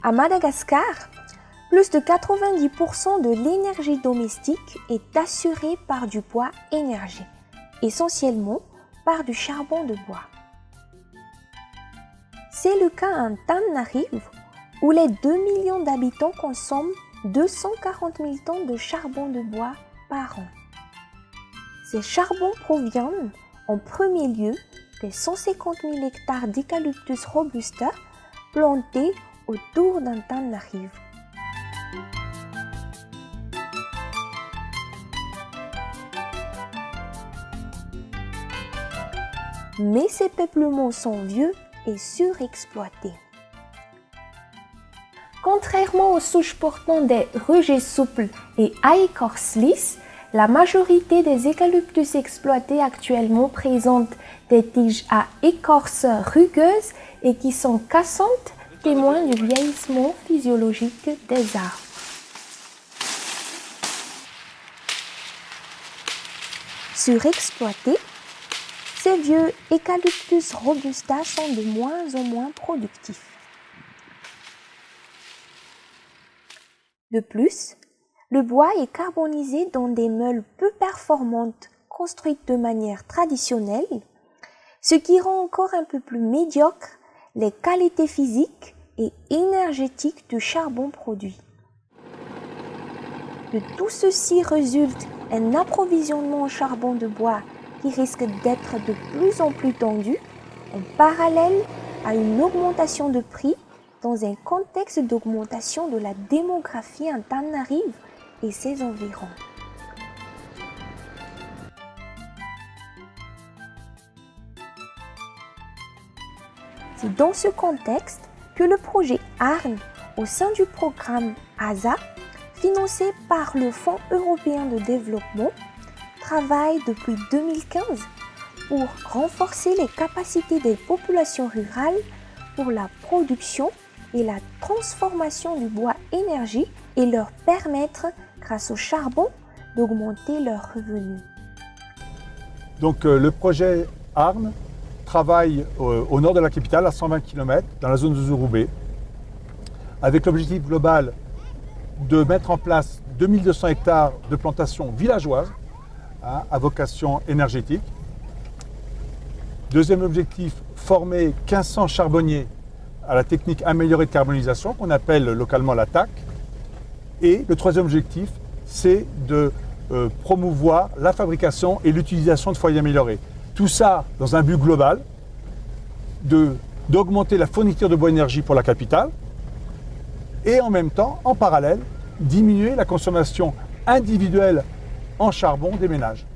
À Madagascar, plus de 90% de l'énergie domestique est assurée par du bois énergie, essentiellement par du charbon de bois. C'est le cas en Tananarive, où les 2 millions d'habitants consomment 240 000 tonnes de charbon de bois par an. Ces charbons proviennent en premier lieu des 150 000 hectares d'Eucalyptus robusta plantés autour d'Antananarive. Mais ces peuplements sont vieux et surexploités. Contrairement aux souches portant des rejets souples et à écorce lisse, la majorité des eucalyptus exploités actuellement présentent des tiges à écorce rugueuse et qui sont cassantes, témoins du vieillissement physiologique des arbres. Surexploités, ces vieux Eucalyptus robusta sont de moins en moins productifs. De plus, le bois est carbonisé dans des meules peu performantes construites de manière traditionnelle, ce qui rend encore un peu plus médiocre les qualités physiques et énergétiques du charbon produit. De tout ceci résulte un approvisionnement en charbon de bois qui risque d'être de plus en plus tendu, en parallèle à une augmentation de prix dans un contexte d'augmentation de la démographie en Tananarive et ses environs. C'est dans ce contexte que le projet ARN, au sein du programme ASA, financé par le Fonds européen de développement, travaille depuis 2015 pour renforcer les capacités des populations rurales pour la production et la transformation du bois énergie et leur permettre, grâce au charbon, d'augmenter leurs revenus. Donc le projet ARN travaille au nord de la capitale, à 120 km, dans la zone de Zouroubé, avec l'objectif global de mettre en place 2200 hectares de plantations villageoises à vocation énergétique. Deuxième objectif, former 1500 charbonniers à la technique améliorée de carbonisation qu'on appelle localement la TAC. Et le troisième objectif, c'est de promouvoir la fabrication et l'utilisation de foyers améliorés. Tout ça dans un but global d'augmenter la fourniture de bois énergie pour la capitale et en même temps, en parallèle, diminuer la consommation individuelle en charbon des ménages.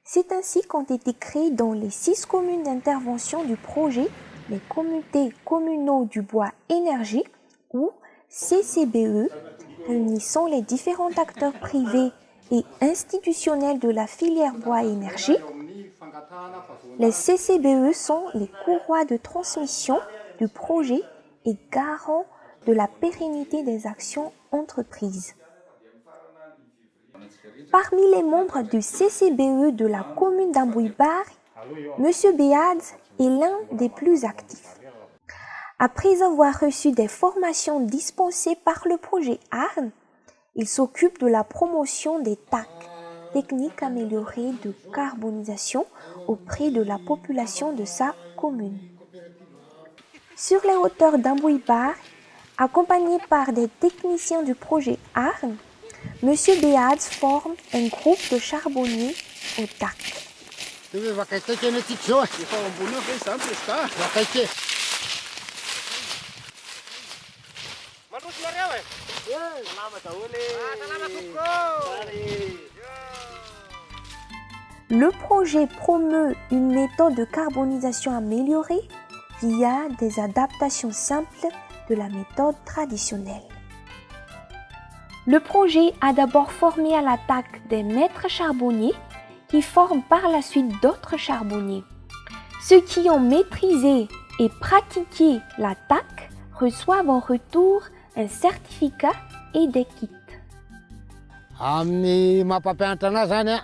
C'est ainsi qu'ont été créées dans les 6 communes d'intervention du projet les comités communaux du bois énergie ou CCBE, réunissant les différents acteurs privés et institutionnels de la filière bois énergie. Les CCBE sont les courroies de transmission du projet et garants de la pérennité des actions entreprises. Parmi les membres du CCBE de la commune d'Ambouibar, M. Béad est l'un des plus actifs. Après avoir reçu des formations dispensées par le projet ARN, il s'occupe de la promotion des TAC, techniques améliorées de carbonisation, auprès de la population de sa commune. Sur les hauteurs d'Ambouibar, accompagné par des techniciens du projet ARN, M. Béad forme un groupe de charbonniers au TAC. Le projet promeut une méthode de carbonisation améliorée via des adaptations simples de la méthode traditionnelle. Le projet a d'abord formé à la TAC des maîtres charbonniers qui forment par la suite d'autres charbonniers. Ceux qui ont maîtrisé et pratiqué la TAC reçoivent en retour un certificat et des kits. Amin'ny mampampianatra anazy zany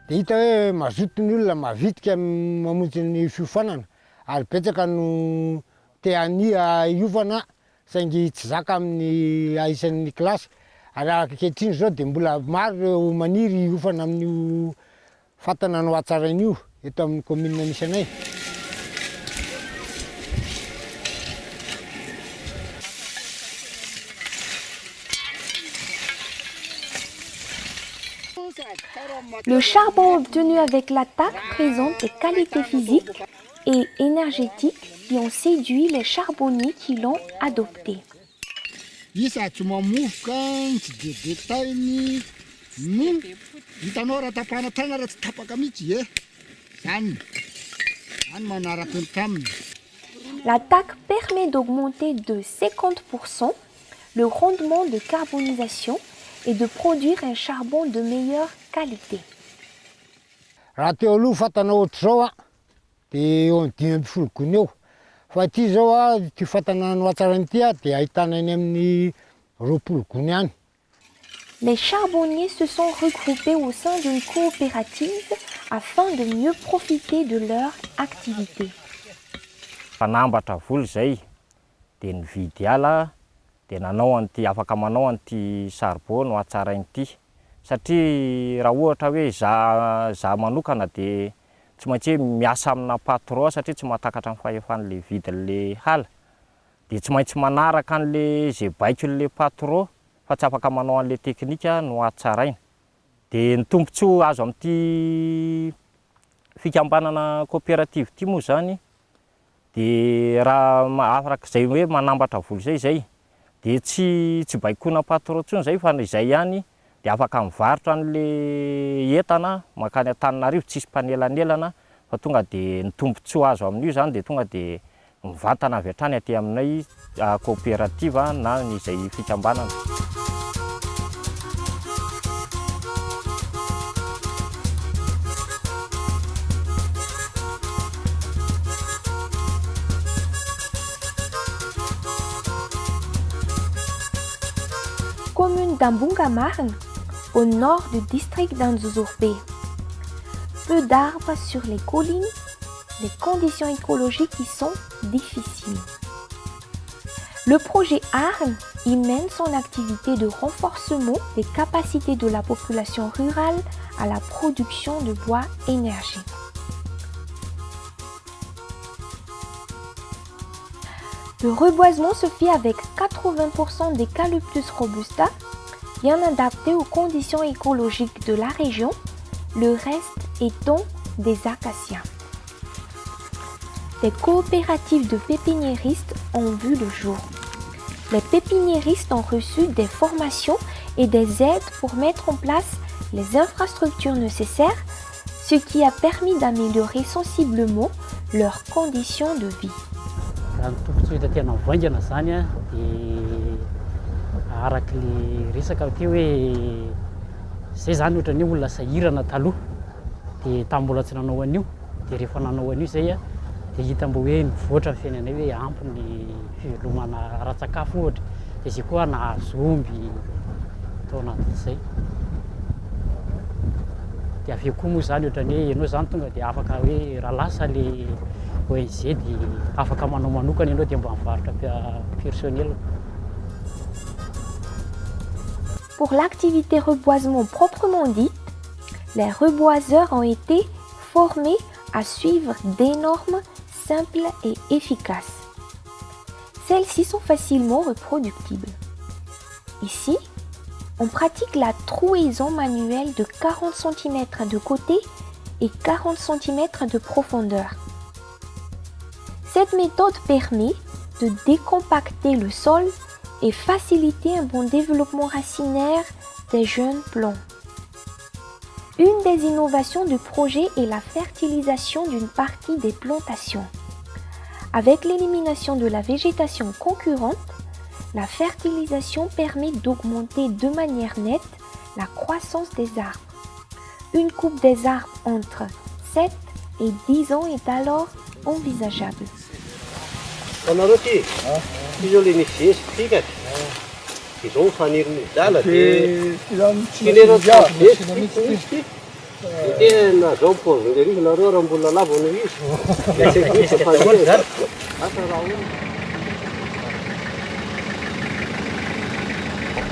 dia hita hoe mazoto ny olona mavitrika mamonjy ny fiofanana ary betsaka no te hania hiovana saingy tsy zaka amin'ny aisan'ny klasy ary ankehitriny zao dia mbola maro ireo maniry ofana amin'io fatana no hatsarain'io eto amin'ny commune misy anay. Le charbon obtenu avec l'attaque présente des qualités physiques et énergétiques qui ont séduit les charbonniers qui l'ont adopté. Isa tsy mamovoka tsy de tainy no hitanao raha tapahana taina raha tsy tapaka mihitsy zany manaraka ny taminy. L'attaque permet d'augmenter de 50% le rendement de carbonisation et de produire un charbon de meilleure qualité. Raha teo aloha fatana ohatr' zao a dia eo amin'ny 5 ambin'ny 10 gony eo. Fa ity zao a ty fatana no hatsarain'ity a dia ahitana eny amin'ny 20 gony any. Les charbonniers se sont regroupés au sein d'une coopérative afin de mieux profiter de leur activité. Fanambatra voly zay dia nividy ala dia nanao an'ity afaka manao an'ity charbon no hatsarain'ity satria raha ohatra hoe za manokana dia tsy maintsy miasa amina patron satria tsy mahatakatra ny fahefan'le vidin'le hala dia tsy maintsy manaraka an'le zay baikon'le patron fa tsy afaka manao an'le teknika no hatsaraina. Dia ny tombontsoa azo amin'ity fikambanana coopérative ity moa zany dia raha arak'izay hoe manambatra voly zay dia tsy baikona patron intsony zay fa izay ihany dia afaka mivarotra an'le entana makany Antananarivo tsisy mpanelanelana fa tonga dia ny tombontsoa azo amin'io zany dia tonga dia mivantana avy hatrany aty aminay coopérative na izay fikambanana. Commune d'Ambungamarn, au nord du district d'Anzouzourbé. Peu d'arbres sur les collines, les conditions écologiques y sont difficiles. Le projet ARN y mène son activité de renforcement des capacités de la population rurale à la production de bois énergie. Le reboisement se fait avec 80% d'Eucalyptus robusta, bien adapté aux conditions écologiques de la région, le reste étant des acacias. Des coopératives de pépiniéristes ont vu le jour. Les pépiniéristes ont reçu des formations et des aides pour mettre en place les infrastructures nécessaires, ce qui a permis d'améliorer sensiblement leurs conditions de vie. Raha ny tombontsoa hita tena mivaingana zany a dia araka le resaka teo hoe zay zany ohatra ny olona sahirana taloha dia tambola tsy nanao an'io dia rehefa nanao an'io zay a dia hita mbo hoe mivoatra ny fiainanay hoe ampy ny fivelomana ara-tsakafo ohatra dia zay koa nahazo omby tao anatin'izay dia avy eo koa moa zany ohatra ny hoe ianao zany tonga dia afaka hoe raha lasa le ONG dia afaka manao manokana ianao dia mba mivarotra personnel. Pour l'activité reboisement proprement dite, les reboiseurs ont été formés à suivre des normes simples et efficaces. Celles-ci sont facilement reproductibles. Ici, on pratique la trouaison manuelle de 40 cm de côté et 40 cm de profondeur. Cette méthode permet de décompacter le sol et faciliter un bon développement racinaire des jeunes plants. Une des innovations du projet est la fertilisation d'une partie des plantations. Avec l'élimination de la végétation concurrente, la fertilisation permet d'augmenter de manière nette la croissance des arbres. Une coupe des arbres entre 7 et 10 ans est alors envisageable.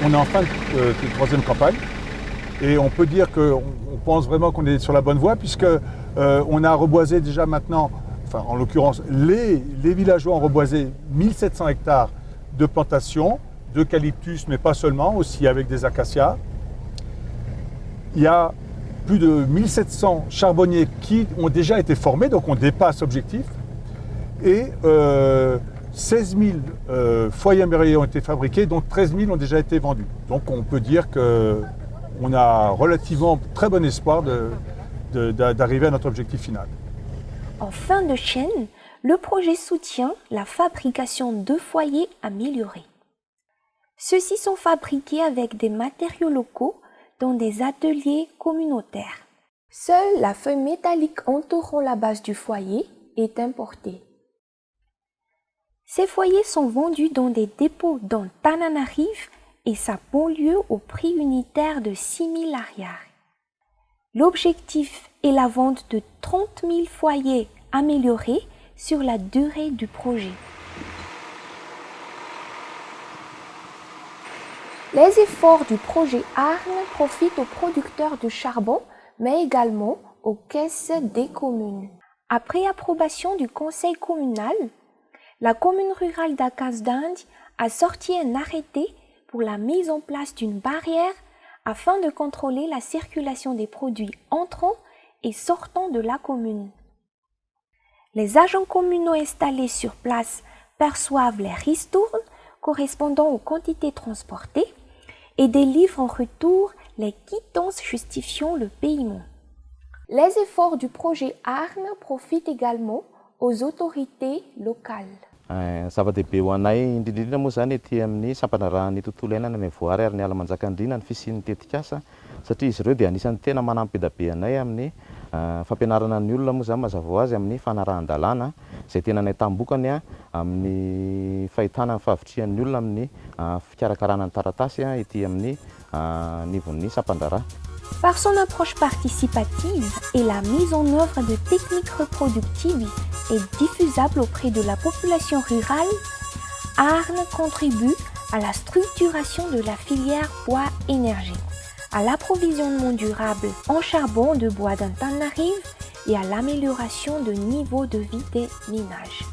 on est en fin de troisième campagne et on peut dire qu'on pense vraiment qu'on est sur la bonne voie puisque on a reboisé déjà maintenant, enfin en l'occurrence les villageois ont reboisé 1700 hectares de plantations, d'eucalyptus mais pas seulement, aussi avec des acacias. Il y a plus de 1700 charbonniers qui ont déjà été formés, donc on dépasse l'objectif. Et 16 000 foyers mûriers ont été fabriqués, dont 13 000 ont déjà été vendus. Donc on peut dire qu'on a relativement très bon espoir d'arriver à notre objectif final. En fin de chaîne, le projet soutient la fabrication de foyers améliorés. Ceux-ci sont fabriqués avec des matériaux locaux dans des ateliers communautaires. Seule la feuille métallique entourant la base du foyer est importée. Ces foyers sont vendus dans des dépôts dans Tananarive et sa banlieue au prix unitaire de 6 000 ariary. L'objectif est la vente de 30 000 foyers améliorés sur la durée du projet. Les efforts du projet Arne profitent aux producteurs de charbon, mais également aux caisses des communes. Après approbation du conseil communal, la commune rurale d'Acasdinde a sorti un arrêté pour la mise en place d'une barrière afin de contrôler la circulation des produits entrant et sortant de la commune. Les agents communaux installés sur place perçoivent les ristournes correspondant aux quantités transportées et délivrent en retour les quittances justifiant le paiement. Les efforts du projet Arne profitent également aux autorités locales. Zava-dehibe ho anay indrindrindra moa zany ety amin'ny sampanarahan'ny tontolo iainana ny voary ary ny ala manjakandriana ny fisian'ny tetikasa satria izy ireo dia anisan'ny tena manampy be da be anay amin'ny fampianarana ny olona moa zany mazava ho azy amin'ny fanarahan-dalàna izay tena nay tambokany amin'ny fahitana ny fahavitrihan'ny olona amin'ny fikarakarana ny taratasy ety amin'ny nivon'ny sampandraraha. Par son approche participative et la mise en œuvre de techniques reproductives et diffusables auprès de la population rurale, Arne contribue à la structuration de la filière bois-énergie, à l'approvisionnement durable en charbon de bois d'Antananarive et à l'amélioration du niveau de vie des ménages.